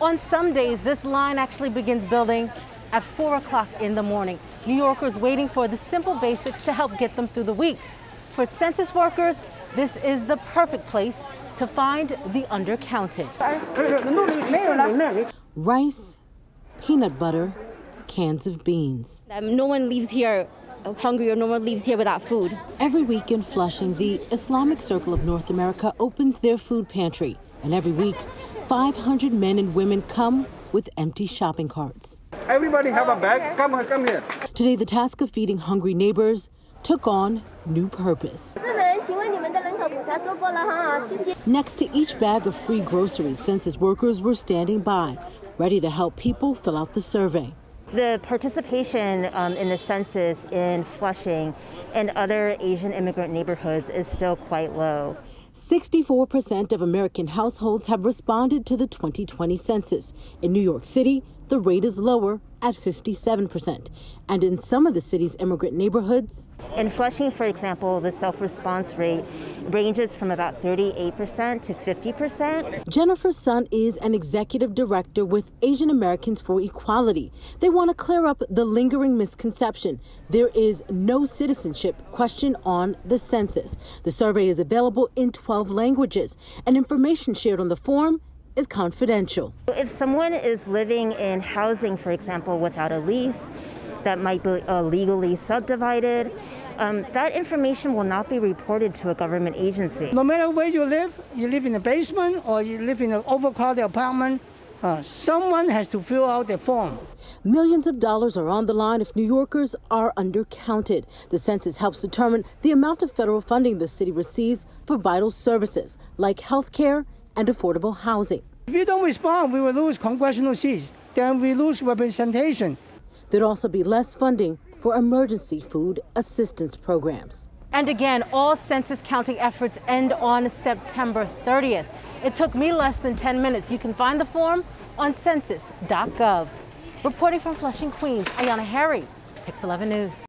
On some days, this line actually begins building at 4 o'clock in the morning. New Yorkers waiting for the simple basics to help get them through the week. For census workers, this is the perfect place to find the undercounted. Rice, peanut butter, cans of beans. No one leaves here hungry, or no one leaves here without food. Every week in Flushing, the Islamic Circle of North America opens their food pantry. And every week, 500 men and women come with empty shopping carts. Everybody have a bag. Come here. Today, the task of feeding hungry neighbors took on new purpose. Next to each bag of free groceries, census workers were standing by, ready to help people fill out the survey. The participation in the census in Flushing and other Asian immigrant neighborhoods is still quite low. 64% of American households have responded to the 2020 census. In New York City, the rate is lower at 57%. And in some of the city's immigrant neighborhoods, in Flushing, for example, the self-response rate ranges from about 38% to 50%. Jennifer Sun is an executive director with Asian Americans for Equality. They want to clear up the lingering misconception. There is no citizenship question on the census. The survey is available in 12 languages, and information shared on the form is confidential. If someone is living in housing, for example, without a lease, that might be illegally subdivided, that information will not be reported to a government agency. No matter where you live in a basement or you live in an overcrowded apartment, someone has to fill out the form. Millions of dollars are on the line if New Yorkers are undercounted. The census helps determine the amount of federal funding the city receives for vital services like health care and affordable housing. If you don't respond, we will lose congressional seats. Then we lose representation. There'd also be less funding for emergency food assistance programs. And again, all census counting efforts end on September 30th. It took me less than 10 minutes. You can find the form on census.gov. Reporting from Flushing, Queens, Ayana Harry, Pix 11 News.